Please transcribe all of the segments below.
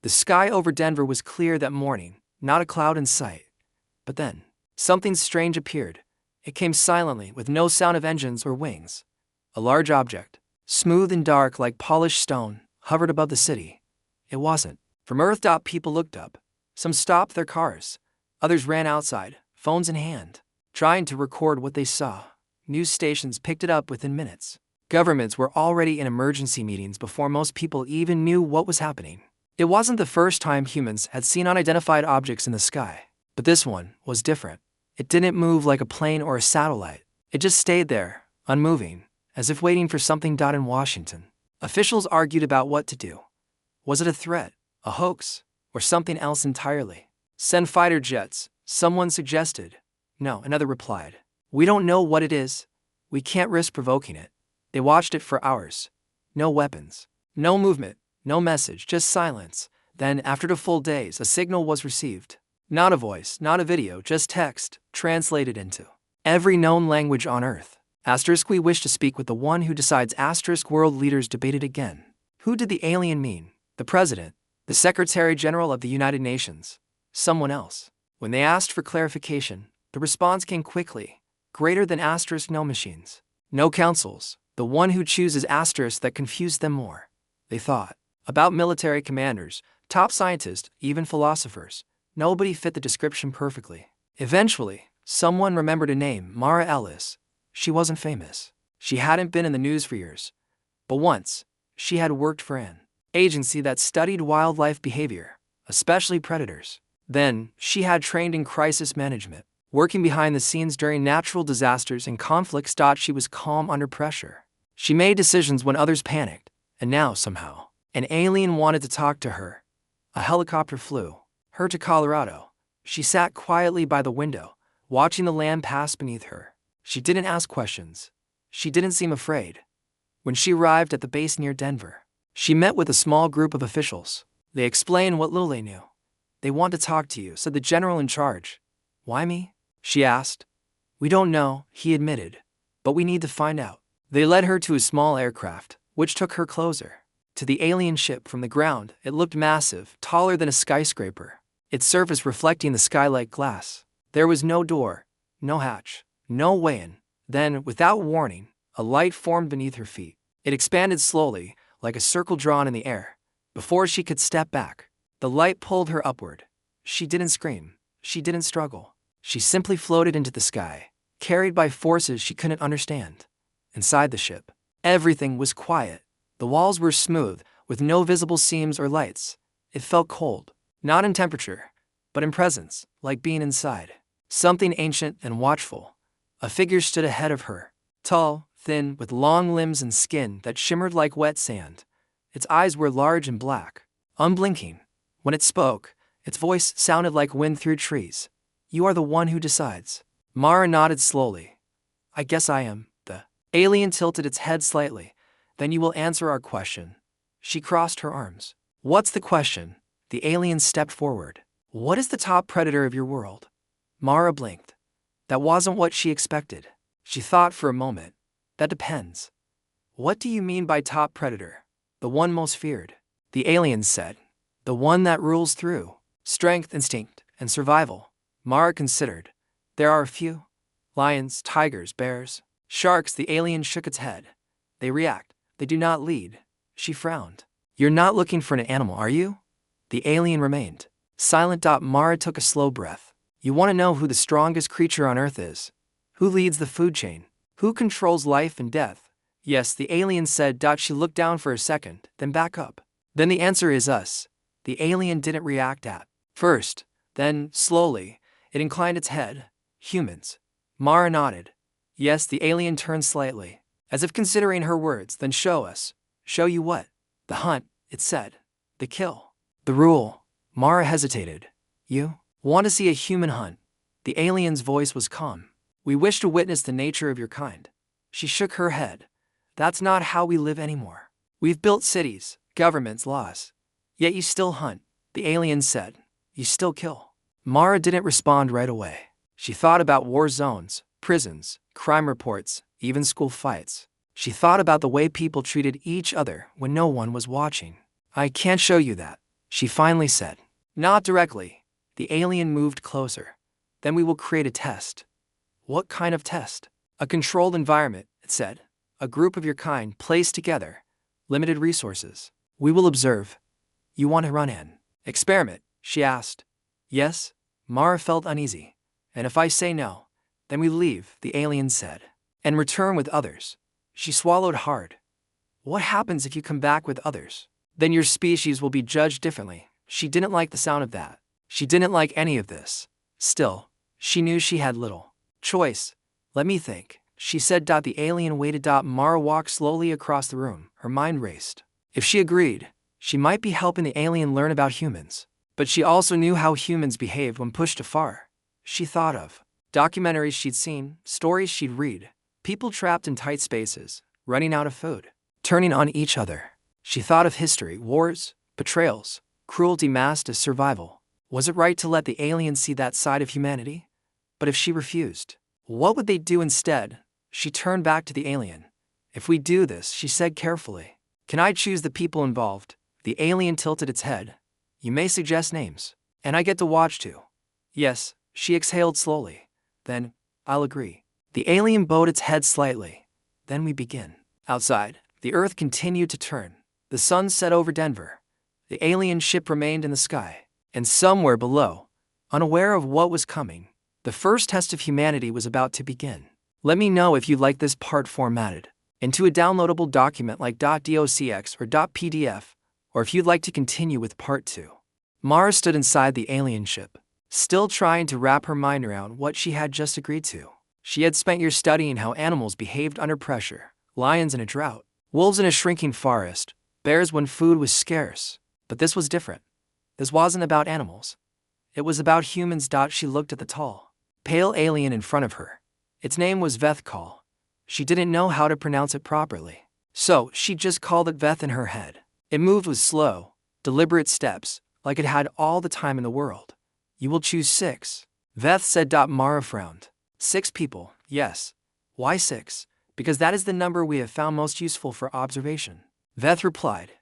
The sky over Denver was clear that morning, not a cloud in sight. But then, something strange appeared. It came silently, with no sound of engines or wings. A large object, smooth and dark like polished stone, hovered above the city. It wasn't from Earth. People looked up. Some stopped their cars. Others ran outside, phones in hand, trying to record what they saw. News stations picked it up within minutes. Governments were already in emergency meetings before most people even knew what was happening. It wasn't the first time humans had seen unidentified objects in the sky, but this one was different. It didn't move like a plane or a satellite. It just stayed there, unmoving, as if waiting for something. In Washington, officials argued about what to do. Was it a threat, a hoax, or something else entirely? Send fighter jets, someone suggested. No, another replied. We don't know what it is. We can't risk provoking it. They watched it for hours. No weapons, no movement, no message, just silence. Then, after 2 full days, a signal was received. Not a voice, not a video, just text, translated into every known language on Earth. We wish to speak with the one who decides. World leaders debated again. Who did the alien mean? The president? The Secretary General of the United Nations? Someone else? When they asked for clarification, the response came quickly. Greater than no machines. No councils. The one who chooses that confused them more. They thought about military commanders, top scientists, even philosophers. Nobody fit the description perfectly. Eventually, someone remembered a name, Mara Ellis. She wasn't famous. She hadn't been in the news for years. But once, she had worked for an agency that studied wildlife behavior, especially predators. Then, she had trained in crisis management, working behind the scenes during natural disasters and conflicts. She was calm under pressure. She made decisions when others panicked, and now, somehow, an alien wanted to talk to her. A helicopter flew her to Colorado. She sat quietly by the window, watching the land pass beneath her. She didn't ask questions. She didn't seem afraid. When she arrived at the base near Denver, she met with a small group of officials. They explained what little they knew. They want to talk to you, said the general in charge. Why me? She asked. We don't know, he admitted. But we need to find out. They led her to a small aircraft, which took her closer to the alien ship. From the ground, it looked massive, taller than a skyscraper, its surface reflecting the sky like glass. There was no door, no hatch, no way in. Then, without warning, a light formed beneath her feet. It expanded slowly, like a circle drawn in the air. Before she could step back, the light pulled her upward. She didn't scream. She didn't struggle. She simply floated into the sky, carried by forces she couldn't understand. Inside the ship, everything was quiet. The walls were smooth, with no visible seams or lights. It felt cold, not in temperature, but in presence, like being inside something ancient and watchful. A figure stood ahead of her, tall, thin, with long limbs and skin that shimmered like wet sand. Its eyes were large and black, unblinking. When it spoke, its voice sounded like wind through trees. You are the one who decides. Mara nodded slowly. I guess I am. The alien tilted its head slightly. Then you will answer our question. She crossed her arms. What's the question? The alien stepped forward. What is the top predator of your world? Mara blinked. That wasn't what she expected. She thought for a moment. That depends. What do you mean by top predator? The one most feared. The alien said. The one that rules through strength, instinct, and survival. Mara considered. There are a few. Lions, tigers, bears, sharks. The alien shook its head. They react. They do not lead. She frowned. You're not looking for an animal, are you? The alien remained silent. Mara took a slow breath. You want to know who the strongest creature on Earth is? Who leads the food chain? Who controls life and death? Yes, the alien said. She looked down for a second, then back up. Then the answer is us. The alien didn't react at first. Then, slowly, it inclined its head. Humans. Mara nodded. Yes, the alien turned slightly, as if considering her words. Then show us. Show you what? The hunt, it said. The kill. The rule. Mara hesitated. You want to see a human hunt? The alien's voice was calm. We wish to witness the nature of your kind. She shook her head. That's not how we live anymore. We've built cities, governments, laws. Yet you still hunt, the alien said. You still kill. Mara didn't respond right away. She thought about war zones, prisons, crime reports, even school fights. She thought about the way people treated each other when no one was watching. I can't show you that, she finally said. Not directly. The alien moved closer. Then we will create a test. What kind of test? A controlled environment, it said. A group of your kind placed together. Limited resources. We will observe. You want to run an experiment? She asked. Yes. Mara felt uneasy. And if I say no, then we leave, the alien said. And return with others. She swallowed hard. What happens if you come back with others? Then your species will be judged differently. She didn't like the sound of that. She didn't like any of this. Still, she knew she had little choice. Let me think, she said. The alien waited. Mara walked slowly across the room. Her mind raced. If she agreed, she might be helping the alien learn about humans. But she also knew how humans behaved when pushed too far. She thought of documentaries she'd seen, stories she'd read, people trapped in tight spaces, running out of food, turning on each other. She thought of history, wars, betrayals, cruelty masked as survival. Was it right to let the alien see that side of humanity? But if she refused, what would they do instead? She turned back to the alien. If we do this, she said carefully, can I choose the people involved? The alien tilted its head. You may suggest names. And I get to watch too. Yes, she exhaled slowly. Then, I'll agree. The alien bowed its head slightly. Then we begin. Outside, the Earth continued to turn. The sun set over Denver. The alien ship remained in the sky. And somewhere below, unaware of what was coming, the first test of humanity was about to begin. Let me know if you'd like this part formatted into a downloadable document like .docx or .pdf, or if you'd like to continue with part 2. Mara stood inside the alien ship, still trying to wrap her mind around what she had just agreed to. She had spent years studying how animals behaved under pressure, lions in a drought, wolves in a shrinking forest, bears when food was scarce. But this was different. This wasn't about animals. It was about humans. She looked at the tall, pale alien in front of her. Its name was Vethkal. She didn't know how to pronounce it properly, so she just called it Veth in her head. It moved with slow, deliberate steps, like it had all the time in the world. You will choose 6. Veth said. Mara frowned. 6 people, yes. Why 6? Because that is the number we have found most useful for observation. Veth replied.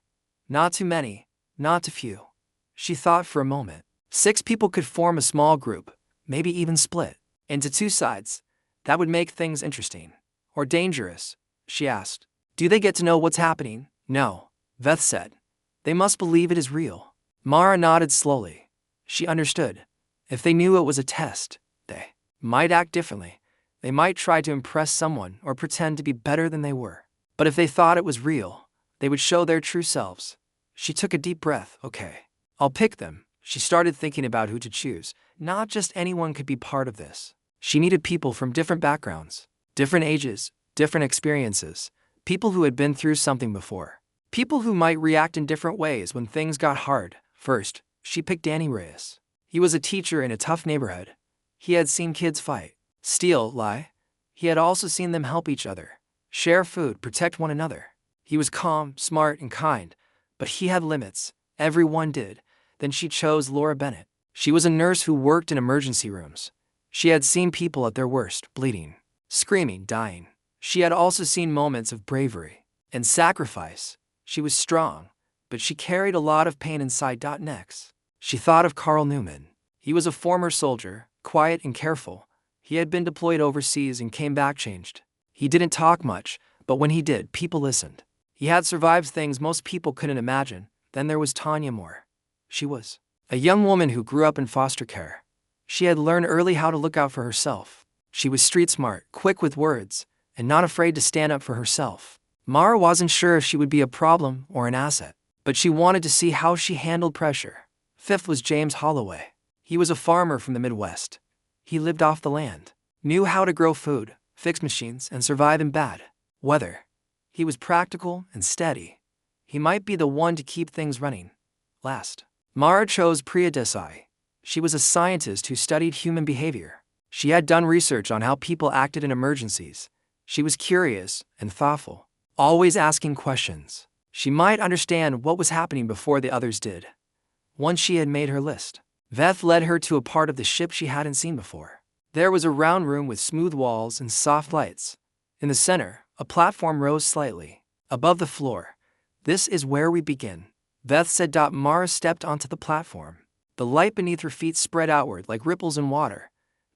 Not too many, not too few. She thought for a moment. 6 people could form a small group, maybe even split into 2 sides. That would make things interesting. Or dangerous, she asked. Do they get to know what's happening? No, Veth said. They must believe it is real. Mara nodded slowly. She understood. If they knew it was a test, they might act differently. They might try to impress someone or pretend to be better than they were. But if they thought it was real, they would show their true selves. She took a deep breath. Okay, I'll pick them. She started thinking about who to choose. Not just anyone could be part of this. She needed people from different backgrounds, different ages, different experiences, people who had been through something before, people who might react in different ways when things got hard. First, she picked Danny Reyes. He was a teacher in a tough neighborhood. He had seen kids fight, steal, lie. He had also seen them help each other, share food, protect one another. He was calm, smart, and kind, but he had limits. Everyone did. Then she chose Laura Bennett. She was a nurse who worked in emergency rooms. She had seen people at their worst, bleeding, screaming, dying. She had also seen moments of bravery and sacrifice. She was strong, but she carried a lot of pain inside. Next, she thought of Carl Newman. He was a former soldier, quiet and careful. He had been deployed overseas and came back changed. He didn't talk much, but when he did, people listened. He had survived things most people couldn't imagine. Then there was Tanya Moore. She was a young woman who grew up in foster care. She had learned early how to look out for herself. She was street smart, quick with words, and not afraid to stand up for herself. Mara wasn't sure if she would be a problem or an asset, but she wanted to see how she handled pressure. 5th was James Holloway. He was a farmer from the Midwest. He lived off the land, knew how to grow food, fix machines, and survive in bad weather. He was practical and steady. He might be the one to keep things running. Last, Mara chose Priya Desai. She was a scientist who studied human behavior. She had done research on how people acted in emergencies. She was curious and thoughtful, always asking questions. She might understand what was happening before the others did. Once she had made her list, Veth led her to a part of the ship she hadn't seen before. There was a round room with smooth walls and soft lights. In the center, a platform rose slightly above the floor. This is where we begin. Beth said. Mara stepped onto the platform. The light beneath her feet spread outward like ripples in water.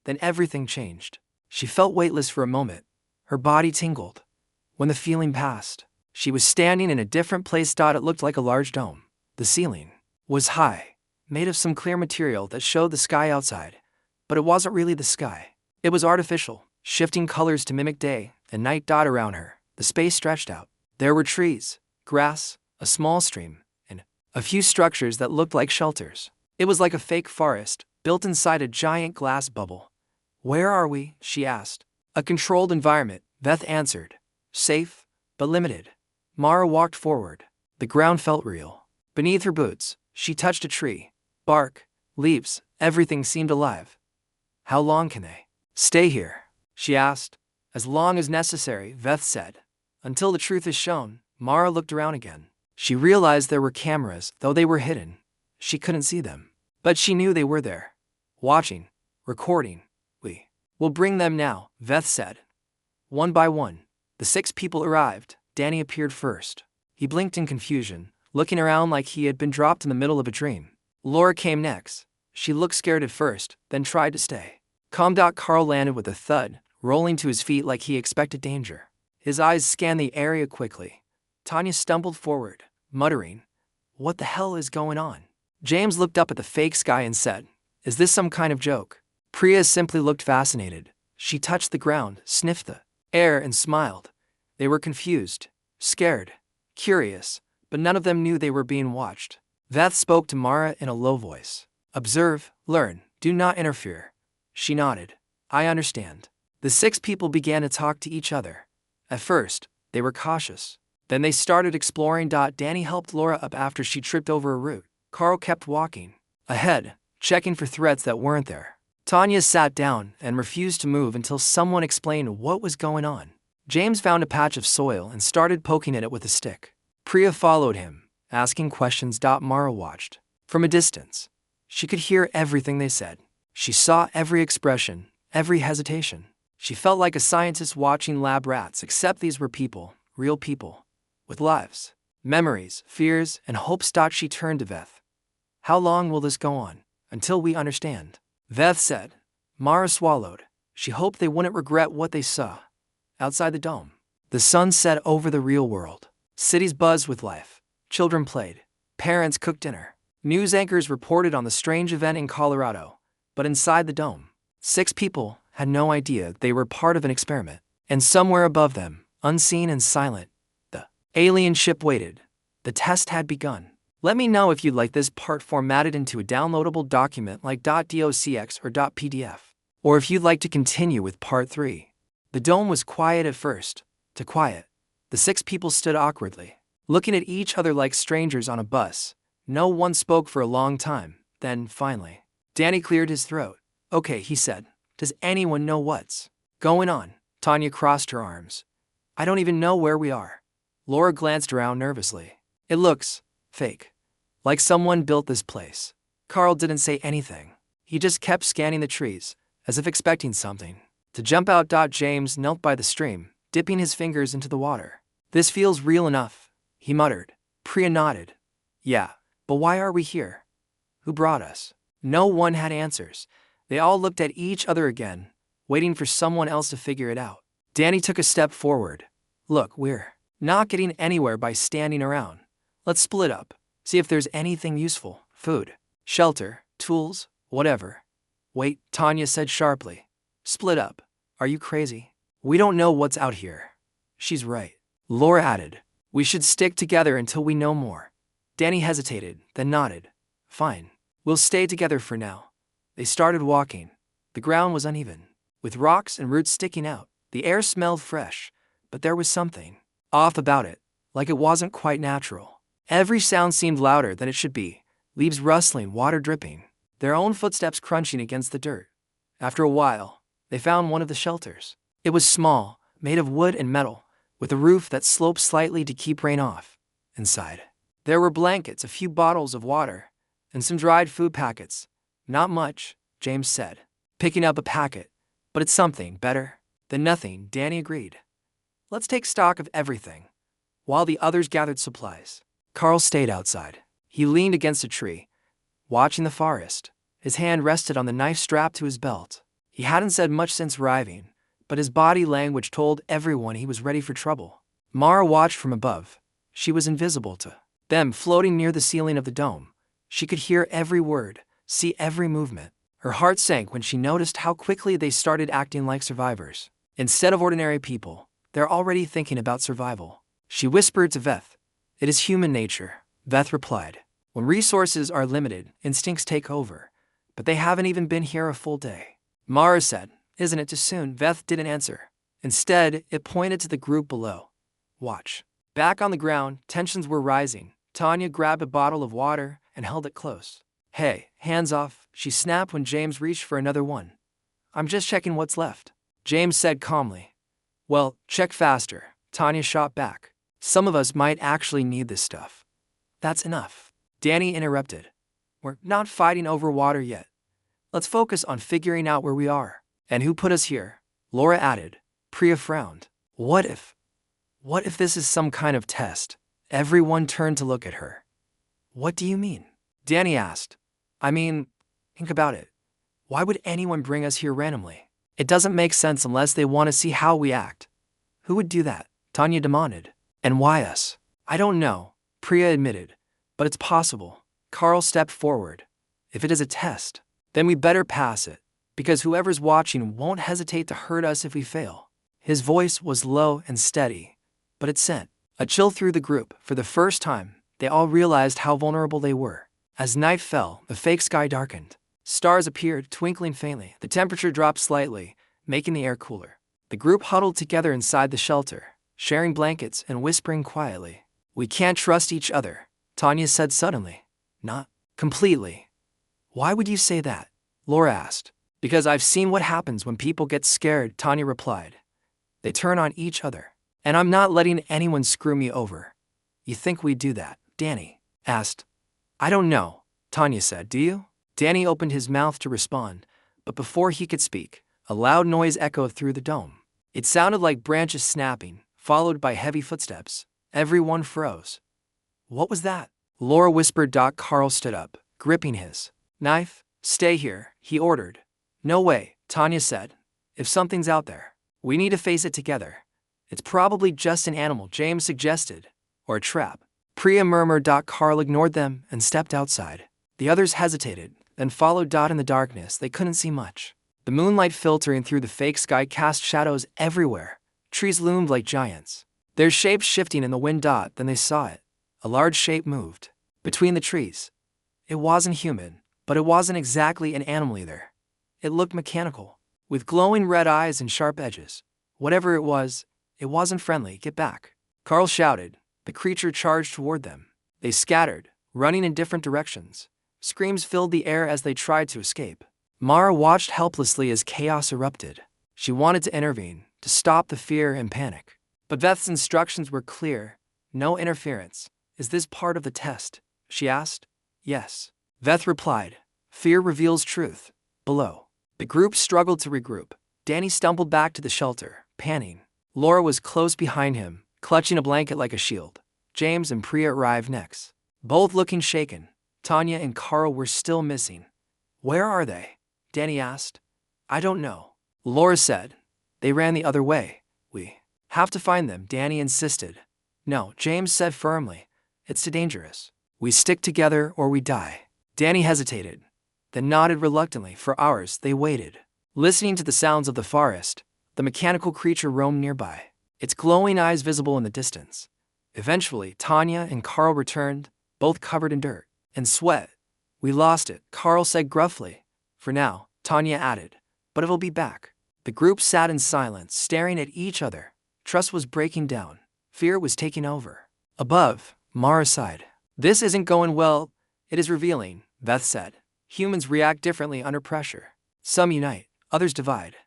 Then everything changed. She felt weightless for a moment. Her body tingled. When the feeling passed, she was standing in a different place. It looked like a large dome. The ceiling was high, made of some clear material that showed the sky outside. But it wasn't really the sky. It was artificial, shifting colors to mimic day and night. Around her, the space stretched out. There were trees, grass, a small stream, and a few structures that looked like shelters. It was like a fake forest, built inside a giant glass bubble. Where are we? She asked. A controlled environment, Beth answered. Safe, but limited. Mara walked forward. The ground felt real. Beneath her boots, she touched a tree. Bark, leaves, everything seemed alive. How long can they stay here? She asked. As long as necessary, Beth said. Until the truth is shown. Mara looked around again. She realized there were cameras, though they were hidden. She couldn't see them. But she knew they were there. Watching, recording. We will bring them now, Beth said. One by one, the 6 people arrived. Danny appeared first. He blinked in confusion, looking around like he had been dropped in the middle of a dream. Laura came next. She looked scared at first, then tried to stay calm. Carl landed with a thud, rolling to his feet like he expected danger. His eyes scanned the area quickly. Tanya stumbled forward, muttering, "What the hell is going on?" James looked up at the fake sky and said, "Is this some kind of joke?" Priya simply looked fascinated. She touched the ground, sniffed the air, and smiled. They were confused, scared, curious, but none of them knew they were being watched. Beth spoke to Mara in a low voice. "Observe, learn, do not interfere." She nodded. "I understand." The 6 people began to talk to each other. At first, they were cautious. Then they started exploring. Danny helped Laura up after she tripped over a root. Carl kept walking ahead, checking for threats that weren't there. Tanya sat down and refused to move until someone explained what was going on. James found a patch of soil and started poking at it with a stick. Priya followed him, asking questions. Mara watched from a distance. She could hear everything they said. She saw every expression, every hesitation. She felt like a scientist watching lab rats, except these were people, real people, with lives, memories, fears, and hopes. She turned to Beth. "How long will this go on? Until we understand?" Beth said. Mara swallowed. She hoped they wouldn't regret what they saw. Outside the dome, the sun set over the real world. Cities buzzed with life. Children played. Parents cooked dinner. News anchors reported on the strange event in Colorado. But inside the dome, 6 people had no idea they were part of an experiment. And somewhere above them, unseen and silent, the alien ship waited. The test had begun. Let me know if you'd like this part formatted into a downloadable document like .docx or .pdf. Or if you'd like to continue with part 3. The dome was quiet at first. Too quiet. The 6 people stood awkwardly, looking at each other like strangers on a bus. No one spoke for a long time. Then, finally, Danny cleared his throat. "Okay," he said. "Does anyone know what's going on?" Tanya crossed her arms. "I don't even know where we are." Laura glanced around nervously. "It looks fake. Like someone built this place." Carl didn't say anything. He just kept scanning the trees, as if expecting something to jump out. James knelt by the stream, dipping his fingers into the water. "This feels real enough," he muttered. Priya nodded. "Yeah, but why are we here? Who brought us?" No one had answers. They all looked at each other again, waiting for someone else to figure it out. Danny took a step forward. "Look, we're not getting anywhere by standing around. Let's split up. See if there's anything useful. Food, shelter, tools, whatever." "Wait," Tanya said sharply. "Split up? Are you crazy? We don't know what's out here." "She's right," Laura added. "We should stick together until we know more." Danny hesitated, then nodded. "Fine. We'll stay together for now." They started walking. The ground was uneven, with rocks and roots sticking out. The air smelled fresh, but there was something off about it, like it wasn't quite natural. Every sound seemed louder than it should be. Leaves rustling, water dripping, their own footsteps crunching against the dirt. After a while, they found one of the shelters. It was small, made of wood and metal, with a roof that sloped slightly to keep rain off. Inside, there were blankets, a few bottles of water, and some dried food packets. "Not much," James said, picking up a packet. "But it's something better than nothing," Danny agreed. "Let's take stock of everything." While the others gathered supplies, Carl stayed outside. He leaned against a tree, watching the forest. His hand rested on the knife strapped to his belt. He hadn't said much since arriving, but his body language told everyone he was ready for trouble. Mara watched from above. She was invisible to them, floating near the ceiling of the dome. She could hear every word, see every movement. Her heart sank when she noticed how quickly they started acting like survivors. Instead of ordinary people, they're already thinking about survival. She whispered to Veth. "It is human nature," Veth replied. "When resources are limited, instincts take over. But they haven't even been here a full day." Mara said, "Isn't it too soon?" Veth didn't answer. Instead, it pointed to the group below. "Watch." Back on the ground, tensions were rising. Tanya grabbed a bottle of water and held it close. "Hey, hands off," she snapped when James reached for another one. "I'm just checking what's left," James said calmly. "Well, check faster," Tanya shot back. "Some of us might actually need this stuff." "That's enough," Danny interrupted. "We're not fighting over water yet. Let's focus on figuring out where we are." "And who put us here?" Laura added. Priya frowned. What if this is some kind of test?" Everyone turned to look at her. "What do you mean?" Danny asked. "I mean, think about it. Why would anyone bring us here randomly? It doesn't make sense unless they want to see how we act." "Who would do that?" Tanya demanded. "And why us?" "I don't know," Priya admitted. "But it's possible." Carl stepped forward. "If it is a test, then we better pass it, because whoever's watching won't hesitate to hurt us if we fail." His voice was low and steady, but it sent a chill through the group. For the first time, they all realized how vulnerable they were. As night fell, the fake sky darkened. Stars appeared, twinkling faintly. The temperature dropped slightly, making the air cooler. The group huddled together inside the shelter, sharing blankets and whispering quietly. "We can't trust each other," Tanya said suddenly. "Not completely." "Why would you say that?" Laura asked. "Because I've seen what happens when people get scared," Tanya replied. "They turn on each other. And I'm not letting anyone screw me over." "You think we'd do that?" Danny asked. "I don't know," Tanya said. "Do you?" Danny opened his mouth to respond, but before he could speak, a loud noise echoed through the dome. It sounded like branches snapping, followed by heavy footsteps. Everyone froze. "What was that?" Laura whispered. Carl stood up, gripping his knife. "Stay here," he ordered. "No way," Tanya said. "If something's out there, we need to face it together." "It's probably just an animal," James suggested. "Or a trap." Priya murmured. Carl ignored them and stepped outside. The others hesitated, then followed. In the darkness, they couldn't see much. The moonlight filtering through the fake sky cast shadows everywhere. Trees loomed like giants, their shapes shifting in the wind. Then they saw it. A large shape moved between the trees. It wasn't human, but it wasn't exactly an animal either. It looked mechanical, with glowing red eyes and sharp edges. Whatever it wasn't friendly. "Get back," Carl shouted. The creature charged toward them. They scattered, running in different directions. Screams filled the air as they tried to escape. Mara watched helplessly as chaos erupted. She wanted to intervene, to stop the fear and panic. But Veth's instructions were clear. "No interference." "Is this part of the test?" she asked. "Yes," Veth replied. "Fear reveals truth." Below, the group struggled to regroup. Danny stumbled back to the shelter, panting. Laura was close behind him, clutching a blanket like a shield. James and Priya arrived next, both looking shaken. Tanya and Carl were still missing. "Where are they?" Danny asked. "I don't know," Laura said. "They ran the other way." "We have to find them," Danny insisted. "No," James said firmly. "It's too dangerous. We stick together or we die." Danny hesitated, then nodded reluctantly. For hours they waited, listening to the sounds of the forest. The mechanical creature roamed nearby, its glowing eyes visible in the distance. Eventually, Tanya and Carl returned, both covered in dirt and sweat. "We lost it," Carl said gruffly. "For now," Tanya added, "but it'll be back." The group sat in silence, staring at each other. Trust was breaking down. Fear was taking over. Above, Mara sighed. "This isn't going well." "It is revealing," Veth said. "Humans react differently under pressure. Some unite, others divide."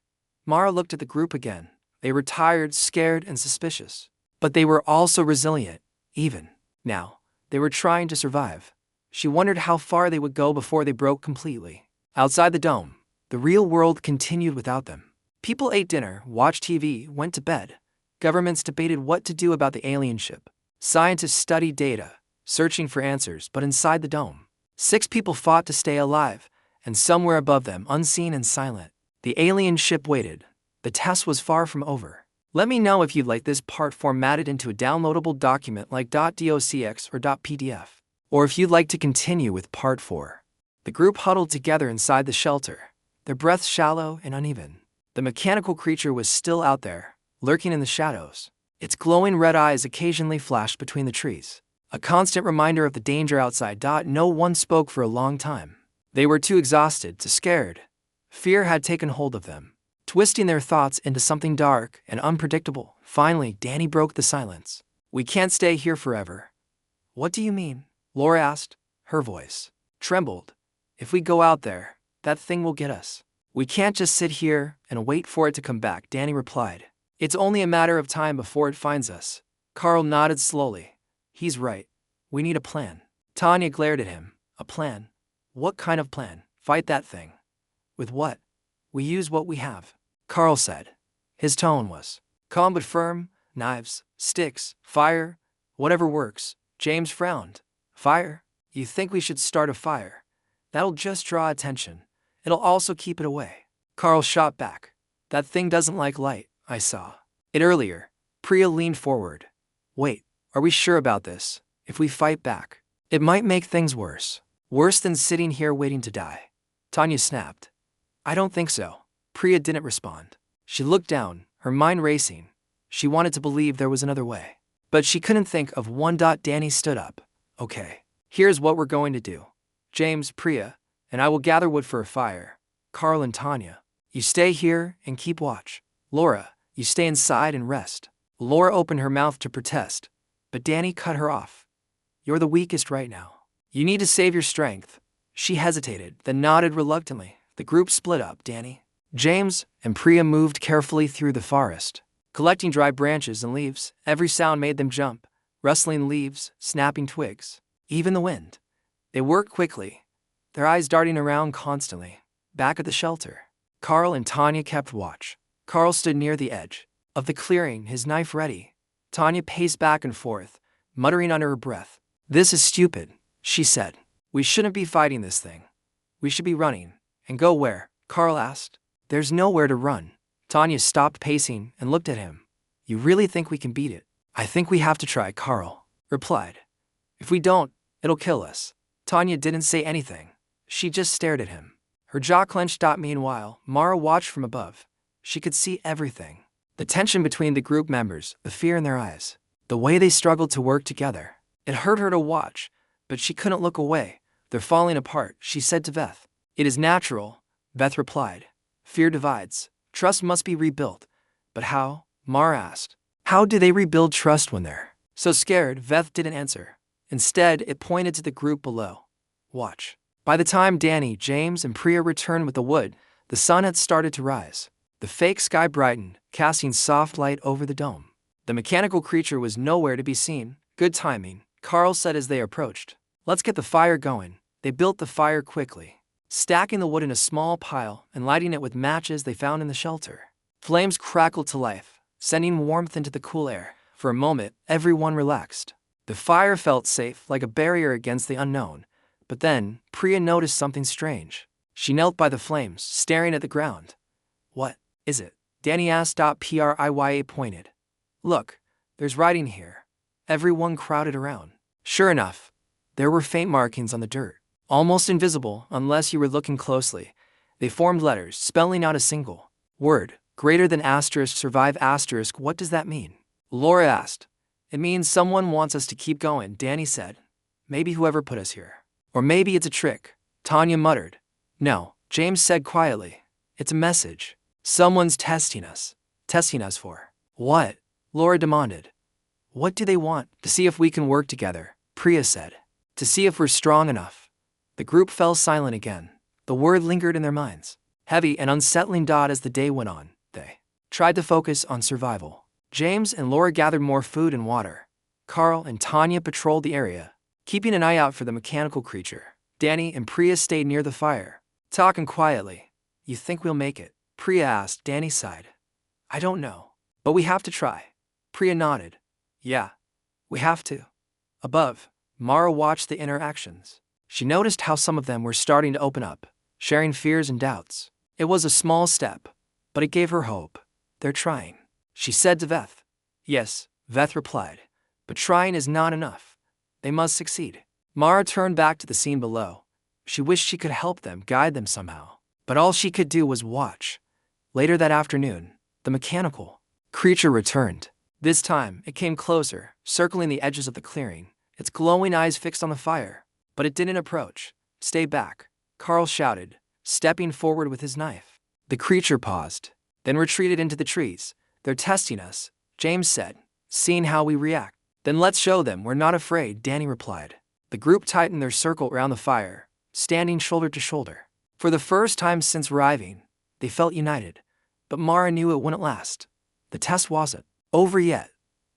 Mara looked at the group again. They were tired, scared, and suspicious. But they were also resilient, even now. They were trying to survive. She wondered how far they would go before they broke completely. Outside the dome, the real world continued without them. People ate dinner, watched TV, went to bed. Governments debated what to do about the alien ship. Scientists studied data, searching for answers, but inside the dome, 6 people fought to stay alive, and somewhere above them, unseen and silent, the alien ship waited. The test was far from over. Let me know if you'd like this part formatted into a downloadable document like .docx or .pdf, or if you'd like to continue with part 4. The group huddled together inside the shelter, their breaths shallow and uneven. The mechanical creature was still out there, lurking in the shadows. Its glowing red eyes occasionally flashed between the trees, a constant reminder of the danger outside. No one spoke for a long time. They were too exhausted, too scared. Fear had taken hold of them, twisting their thoughts into something dark and unpredictable. Finally, Danny broke the silence. "We can't stay here forever." "What do you mean?" Laura asked. Her voice trembled. "If we go out there, that thing will get us. We can't just sit here and wait for it to come back," Danny replied. "It's only a matter of time before it finds us." Carl nodded slowly. "He's right. We need a plan." Tanya glared at him. "A plan? What kind of plan?" "Fight that thing." "With what?" "We use what we have," Carl said. His tone was calm but firm. "Knives, sticks, fire, whatever works." James frowned. "Fire? You think we should start a fire? That'll just draw attention. It'll also keep it away." Carl shot back. "That thing doesn't like light. I saw it earlier." Priya leaned forward. "Wait, are we sure about this? If we fight back, it might make things worse. Worse than sitting here waiting to die." Tanya snapped. "I don't think so." Priya didn't respond. She looked down, her mind racing. She wanted to believe there was another way, but she couldn't think of one. Danny stood up. "Okay, here's what we're going to do. James, Priya, and I will gather wood for a fire. Carl and Tanya, you stay here and keep watch. Laura, you stay inside and rest." Laura opened her mouth to protest, but Danny cut her off. "You're the weakest right now. You need to save your strength." She hesitated, then nodded reluctantly. The group split up. Danny, James, and Priya moved carefully through the forest, collecting dry branches and leaves. Every sound made them jump, rustling leaves, snapping twigs, even the wind. They worked quickly, their eyes darting around constantly. Back at the shelter, Carl and Tanya kept watch. Carl stood near the edge of the clearing, his knife ready. Tanya paced back and forth, muttering under her breath. "This is stupid," she said. "We shouldn't be fighting this thing. We should be running." "And go where?" Carl asked. "There's nowhere to run." Tanya stopped pacing and looked at him. "You really think we can beat it?" "I think we have to try," Carl replied. "If we don't, it'll kill us." Tanya didn't say anything. She just stared at him, her jaw clenched. Meanwhile, Mara watched from above. She could see everything. The tension between the group members, the fear in their eyes, the way they struggled to work together. It hurt her to watch, but she couldn't look away. "They're falling apart," she said to Beth. "It is natural," Beth replied. "Fear divides. Trust must be rebuilt." "But how?" Mara asked. "How do they rebuild trust when they're so scared?" Beth didn't answer. Instead, it pointed to the group below. "Watch." By the time Danny, James, and Priya returned with the wood, the sun had started to rise. The fake sky brightened, casting soft light over the dome. The mechanical creature was nowhere to be seen. "Good timing," Carl said as they approached. "Let's get the fire going." They built the fire quickly, stacking the wood in a small pile and lighting it with matches they found in the shelter. Flames crackled to life, sending warmth into the cool air. For a moment, everyone relaxed. The fire felt safe, like a barrier against the unknown. But then, Priya noticed something strange. She knelt by the flames, staring at the ground. "What is it?" Danny asked. Priya pointed. "Look, there's writing here." Everyone crowded around. Sure enough, there were faint markings on the dirt, almost invisible unless you were looking closely. They formed letters, spelling out a single word: greater than asterisk survive asterisk. "What does that mean?" Laura asked. "It means someone wants us to keep going," Danny said. "Maybe whoever put us here. Or maybe it's a trick," Tanya muttered. "No," James said quietly. "It's a message. Someone's testing us." "Testing us for what?" Laura demanded. "What do they want?" "To see if we can work together," Priya said. "To see if we're strong enough." The group fell silent again. The word lingered in their minds, heavy and unsettling. As the day went on, they tried to focus on survival. James and Laura gathered more food and water. Carl and Tanya patrolled the area, keeping an eye out for the mechanical creature. Danny and Priya stayed near the fire, talking quietly. "You think we'll make it?" Priya asked. Danny sighed. "I don't know, but we have to try." Priya nodded. "Yeah, we have to." Above, Mara watched the interactions. She noticed how some of them were starting to open up, sharing fears and doubts. It was a small step, but it gave her hope. They're trying, she said to Veth. Yes, Veth replied, but trying is not enough. They must succeed. Mara turned back to the scene below. She wished she could help them, guide them somehow. But all she could do was watch. Later that afternoon, the mechanical creature returned. This time, it came closer, circling the edges of the clearing, its glowing eyes fixed on the fire. But it didn't approach. Stay back, Carl shouted, stepping forward with his knife. The creature paused, then retreated into the trees. They're testing us, James said, seeing how we react. Then let's show them we're not afraid, Danny replied. The group tightened their circle around the fire, standing shoulder to shoulder. For the first time since arriving, they felt united. But Mara knew it wouldn't last. The test wasn't over yet.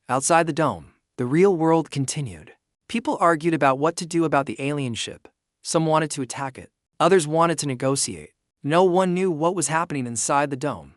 Outside the dome, the real world continued. People argued about what to do about the alien ship. Some wanted to attack it. Others wanted to negotiate. No one knew what was happening inside the dome.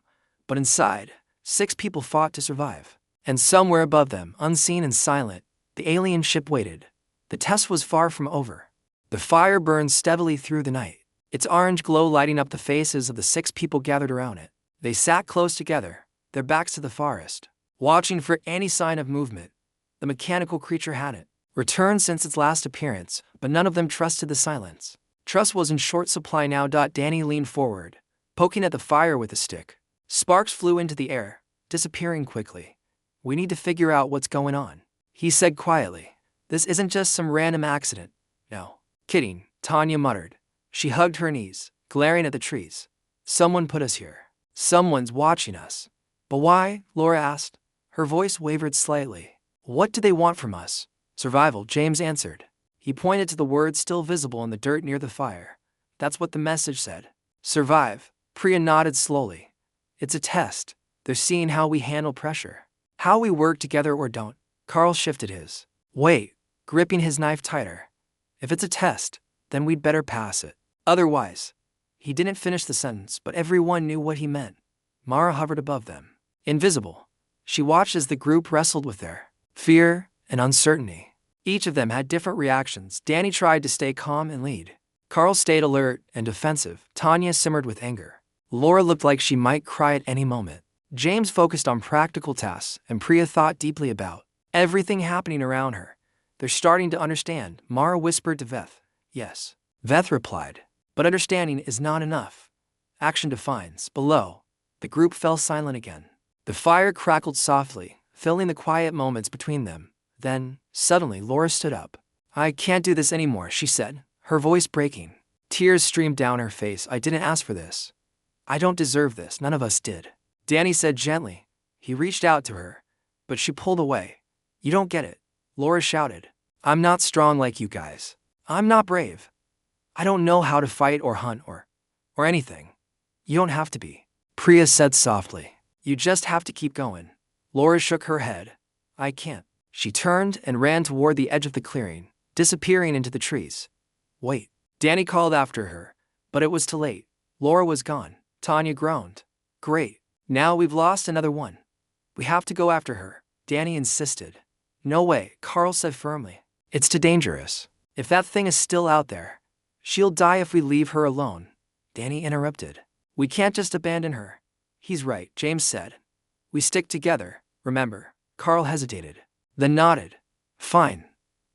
But inside, 6 people fought to survive. And somewhere above them, unseen and silent, the alien ship waited. The test was far from over. The fire burned steadily through the night, its orange glow lighting up the faces of the 6 people gathered around it. They sat close together, their backs to the forest, watching for any sign of movement. The mechanical creature hadn't returned since its last appearance, but none of them trusted the silence. Trust was in short supply now. Danny leaned forward, poking at the fire with a stick. Sparks flew into the air, disappearing quickly. We need to figure out what's going on, he said quietly. This isn't just some random accident. No. Kidding, Tanya muttered. She hugged her knees, glaring at the trees. Someone put us here. Someone's watching us. But why? Laura asked. Her voice wavered slightly. What do they want from us? Survival, James answered. He pointed to the words still visible in the dirt near the fire. That's what the message said. Survive. Priya nodded slowly. It's a test. They're seeing how we handle pressure. How we work together or don't. Carl shifted his weight, gripping his knife tighter. If it's a test, then we'd better pass it. Otherwise, he didn't finish the sentence, but everyone knew what he meant. Mara hovered above them, invisible. She watched as the group wrestled with their fear and uncertainty. Each of them had different reactions. Danny tried to stay calm and lead. Carl stayed alert and defensive. Tanya simmered with anger. Laura looked like she might cry at any moment. James focused on practical tasks, and Priya thought deeply about everything happening around her. They're starting to understand, Mara whispered to Veth. Yes, Veth replied. But understanding is not enough. Action defines. Below, the group fell silent again. The fire crackled softly, filling the quiet moments between them. Then, suddenly, Laura stood up. I can't do this anymore, she said, her voice breaking. Tears streamed down her face. I didn't ask for this. I don't deserve this. None of us did. Danny said gently. He reached out to her, but she pulled away. You don't get it, Laura shouted. I'm not strong like you guys. I'm not brave. I don't know how to fight or hunt or anything. You don't have to be, Priya said softly. You just have to keep going. Laura shook her head. I can't. She turned and ran toward the edge of the clearing, disappearing into the trees. Wait, Danny called after her, but it was too late. Laura was gone. Tanya groaned. Great, now we've lost another one. We have to go after her, Danny insisted. No way, Carl said firmly. It's too dangerous. If that thing is still out there, she'll die if we leave her alone, Danny interrupted. We can't just abandon her. He's right, James said. We stick together, remember. Carl hesitated, then nodded. Fine.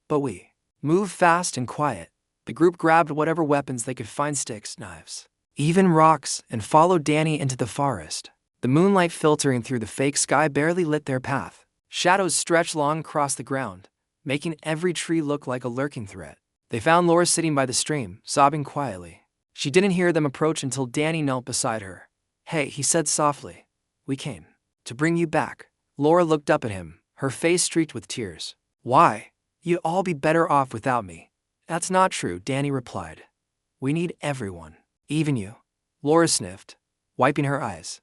But we move fast and quiet. The group grabbed whatever weapons they could find, sticks, knives, even rocks, and followed Danny into the forest. The moonlight filtering through the fake sky barely lit their path. Shadows stretched long across the ground, making every tree look like a lurking threat. They found Laura sitting by the stream, sobbing quietly. She didn't hear them approach until Danny knelt beside her. Hey, he said softly. We came to bring you back. Laura looked up at him, her face streaked with tears. Why? You'd all be better off without me. That's not true, Danny replied. We need everyone, even you. Laura sniffed, wiping her eyes.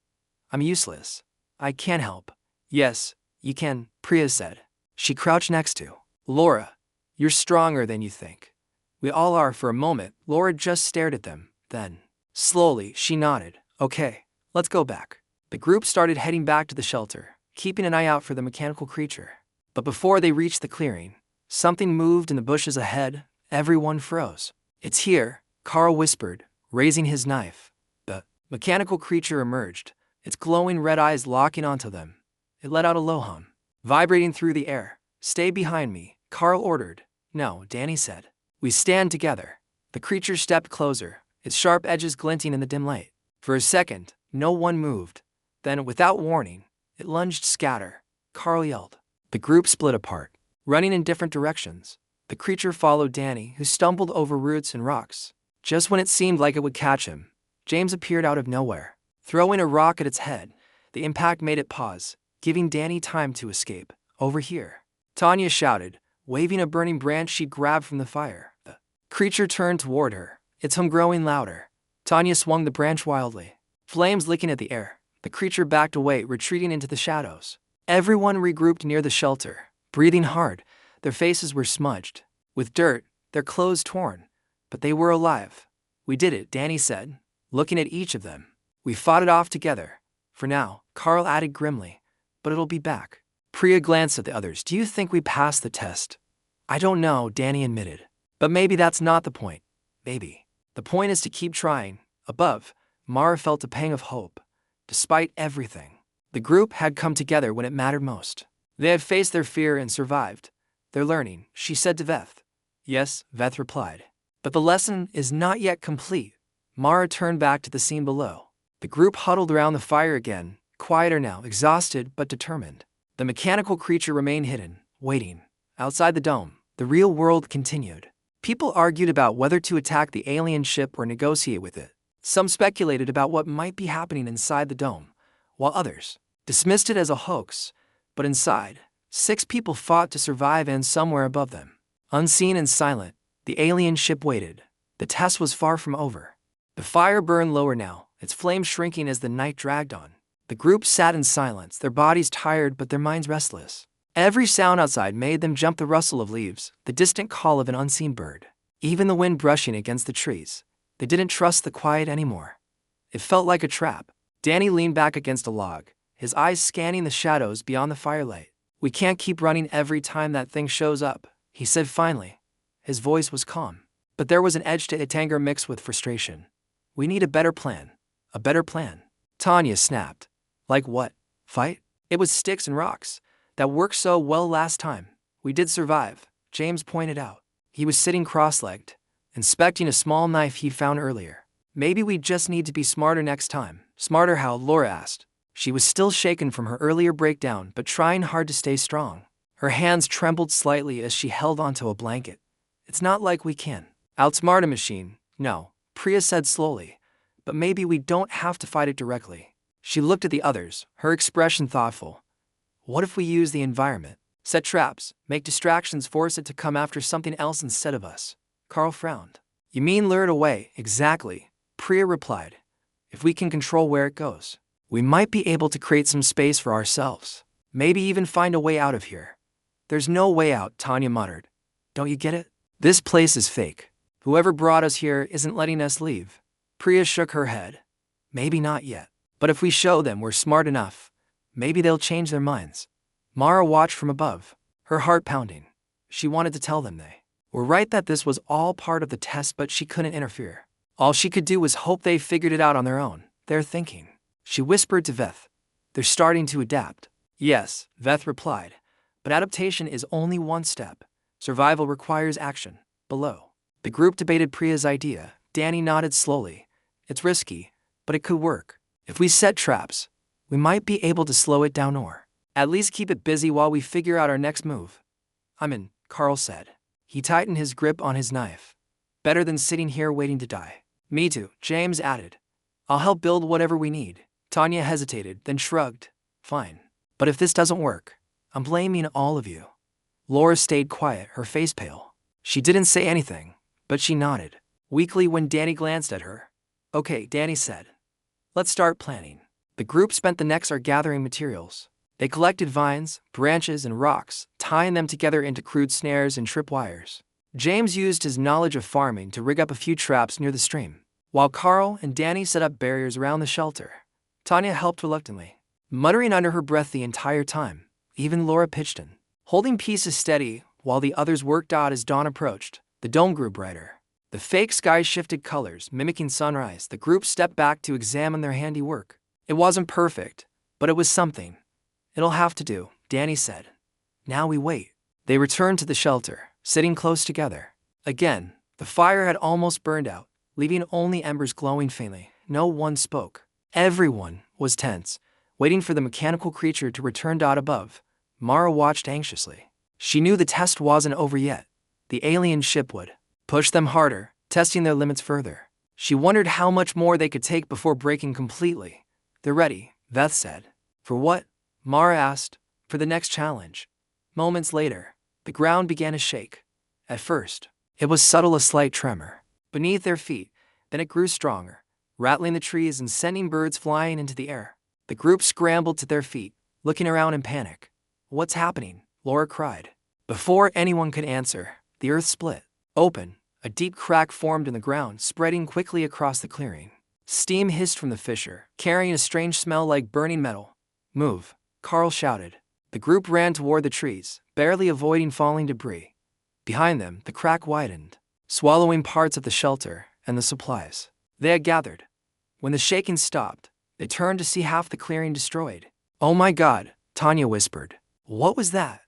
I'm useless. I can't help. Yes, you can, Priya said. She crouched next to Laura. You're stronger than you think. We all are. For a moment, Laura just stared at them. Then, slowly, she nodded. Okay, let's go back. The group started heading back to the shelter, keeping an eye out for the mechanical creature. But before they reached the clearing, Something moved in the bushes ahead. Everyone froze. "It's here," Carl whispered, raising his knife. The mechanical creature emerged, its glowing red eyes locking onto them. It let out a low hum, vibrating through the air. "Stay behind me," Carl ordered. "No," Danny said. "We stand together." The creature stepped closer, its sharp edges glinting in the dim light. For a second, no one moved. Then, without warning, it lunged scatter. Carl yelled. The group split apart, running in different directions. The creature followed Danny, who stumbled over roots and rocks. Just when it seemed like it would catch him, James appeared out of nowhere. Throwing a rock at its head, the impact made it pause, giving Danny time to escape. "Over here," Tanya shouted, waving a burning branch she'd grabbed from the fire. The creature turned toward her, its hum growing louder. Tanya swung the branch wildly, flames licking at the air. The creature backed away, retreating into the shadows. Everyone regrouped near the shelter, breathing hard. Their faces were smudged with dirt, their clothes torn, but they were alive. "We did it," Danny said, looking at each of them. "We fought it off together. For now," Carl added grimly, "but it'll be back." Priya glanced at the others. "Do you think we passed the test?" "I don't know," Danny admitted. "But maybe that's not the point. Maybe the point is to keep trying." Above, Mara felt a pang of hope. Despite everything, the group had come together when it mattered most. They had faced their fear and survived. "They're learning," she said to Veth. "Yes," Veth replied. "But the lesson is not yet complete." Mara turned back to the scene below. The group huddled around the fire again, quieter now, exhausted but determined. The mechanical creature remained hidden, waiting. Outside the dome, the real world continued. People argued about whether to attack the alien ship or negotiate with it. Some speculated about what might be happening inside the dome, while others dismissed it as a hoax. But inside, 6 people fought to survive, and somewhere above them, unseen and silent, the alien ship waited. The test was far from over. The fire burned lower now, its flames shrinking as the night dragged on. The group sat in silence, their bodies tired but their minds restless. Every sound outside made them jump: the rustle of leaves, the distant call of an unseen bird, even the wind brushing against the trees. They didn't trust the quiet anymore. It felt like a trap. Danny leaned back against a log, his eyes scanning the shadows beyond the firelight. "We can't keep running every time that thing shows up," he said finally. His voice was calm, but there was an edge to it, anger mixed with frustration. "We need a better plan." "A better plan?" Tanya snapped. "Like what? Fight?" "It was sticks and rocks that worked so well last time. We did survive," James pointed out. He was sitting cross-legged, inspecting a small knife he found earlier. "Maybe we just need to be smarter next time." "Smarter how?" Laura asked. She was still shaken from her earlier breakdown, but trying hard to stay strong. Her hands trembled slightly as she held onto a blanket. "It's not like we can outsmart a machine, no," Priya said slowly. "But maybe we don't have to fight it directly." She looked at the others, her expression thoughtful. "What if we use the environment? Set traps, make distractions, force it to come after something else instead of us?" Carl frowned. "You mean lure it away?" "Exactly," Priya replied. "If we can control where it goes, we might be able to create some space for ourselves. Maybe even find a way out of here." "There's no way out," Tanya muttered. "Don't you get it? This place is fake. Whoever brought us here isn't letting us leave." Priya shook her head. "Maybe not yet. But if we show them we're smart enough, maybe they'll change their minds." Mara watched from above, her heart pounding. She wanted to tell them they were right, that this was all part of the test, but she couldn't interfere. All she could do was hope they figured it out on their own. "They're thinking," she whispered to Veth. "They're starting to adapt." "Yes," Veth replied, "but adaptation is only one step. Survival requires action." Below, the group debated Priya's idea. Danny nodded slowly. "It's risky, but it could work. If we set traps, we might be able to slow it down, or at least keep it busy while we figure out our next move." "I'm in," Carl said. He tightened his grip on his knife. "Better than sitting here waiting to die." "Me too," James added. "I'll help build whatever we need." Tanya hesitated, then shrugged. "Fine. But if this doesn't work, I'm blaming all of you." Laura stayed quiet, her face pale. She didn't say anything, but she nodded weakly when Danny glanced at her. "Okay," Danny said. "Let's start planning." The group spent the next hour gathering materials. They collected vines, branches, and rocks, tying them together into crude snares and tripwires. James used his knowledge of farming to rig up a few traps near the stream, while Carl and Danny set up barriers around the shelter. Tanya helped reluctantly, muttering under her breath the entire time. Even Laura pitched in, holding pieces steady while the others worked out as dawn approached. The dome grew brighter. The fake sky shifted colors, mimicking sunrise. The group stepped back to examine their handiwork. It wasn't perfect, but it was something. "It'll have to do," Danny said. "Now we wait." They returned to the shelter, sitting close together. Again, the fire had almost burned out, leaving only embers glowing faintly. No one spoke. Everyone was tense, waiting for the mechanical creature to return. Above, Mara watched anxiously. She knew the test wasn't over yet. The alien ship would push them harder, testing their limits further. She wondered how much more they could take before breaking completely. "They're ready," Veth said. "For what?" Mara asked. "For the next challenge." Moments later, the ground began to shake. At first, it was subtle, a slight tremor beneath their feet. Then it grew stronger, rattling the trees and sending birds flying into the air. The group scrambled to their feet, looking around in panic. "What's happening?" Laura cried. Before anyone could answer, the earth split open. A deep crack formed in the ground, spreading quickly across the clearing. Steam hissed from the fissure, carrying a strange smell like burning metal. "Move," Carl shouted. The group ran toward the trees, barely avoiding falling debris. Behind them, the crack widened, swallowing parts of the shelter and the supplies they had gathered. When the shaking stopped, they turned to see half the clearing destroyed. "Oh my God," Tanya whispered. "What was that?"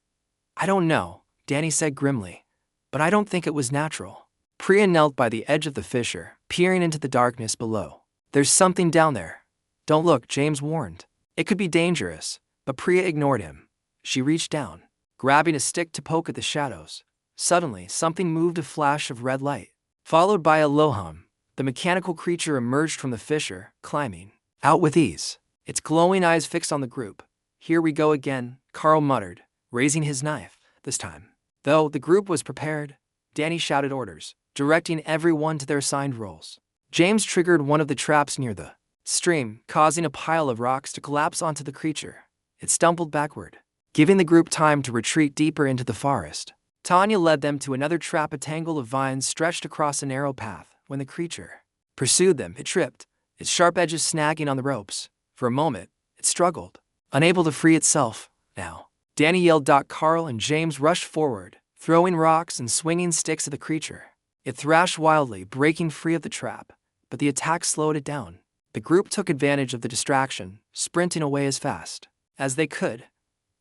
"I don't know," Danny said grimly. "But I don't think it was natural." Priya knelt by the edge of the fissure, peering into the darkness below. "There's something down there." "Don't look," James warned. "It could be dangerous." But Priya ignored him. She reached down, grabbing a stick to poke at the shadows. Suddenly, something moved, a flash of red light, followed by a low hum. The mechanical creature emerged from the fissure, climbing out with ease, its glowing eyes fixed on the group. "Here we go again," Carl muttered, raising his knife. This time, though the group was prepared, Danny shouted orders, directing everyone to their assigned roles. James triggered one of the traps near the stream, causing a pile of rocks to collapse onto the creature. It stumbled backward, giving the group time to retreat deeper into the forest. Tanya led them to another trap, a tangle of vines stretched across a narrow path. When the creature pursued them, it tripped, its sharp edges snagging on the ropes. For a moment, it struggled, unable to free itself. "Now!" Danny yelled. Carl and James rushed forward, throwing rocks and swinging sticks at the creature. It thrashed wildly, breaking free of the trap, but the attack slowed it down. The group took advantage of the distraction, sprinting away as fast as they could.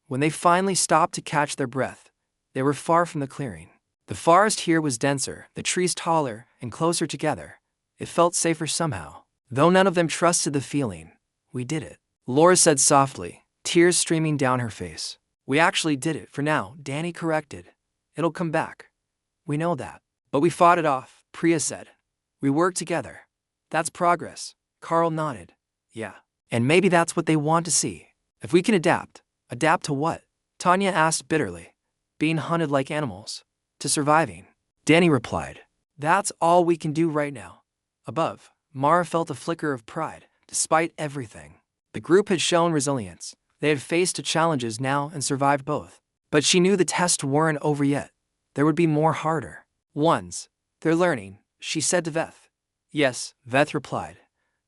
When they finally stopped to catch their breath, they were far from the clearing. The forest here was denser, the trees taller and closer together. It felt safer somehow, though none of them trusted the feeling. "We did it," Laura said softly, tears streaming down her face. "We actually did it for now," Danny corrected. "It'll come back. We know that." "But we fought it off," Priya said. "We worked together." "That's progress," Carl nodded. "Yeah. And maybe that's what they want to see. If we can adapt." "Adapt to what?" Tanya asked bitterly. "Being hunted like animals. To surviving," Danny replied. "That's all we can do right now." Above, Mara felt a flicker of pride. Despite everything, the group had shown resilience. They had faced challenges now and survived both. But she knew the tests weren't over yet. There would be more harder ones. "They're learning," she said to Veth. "Yes," Veth replied.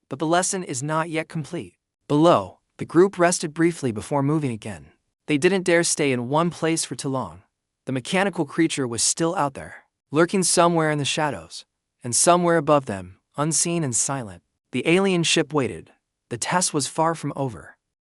"But the lesson is not yet complete." Below, the group rested briefly before moving again. They didn't dare stay in one place for too long. The mechanical creature was still out there, lurking somewhere in the shadows, and somewhere above them, unseen and silent, the alien ship waited. The test was far from over.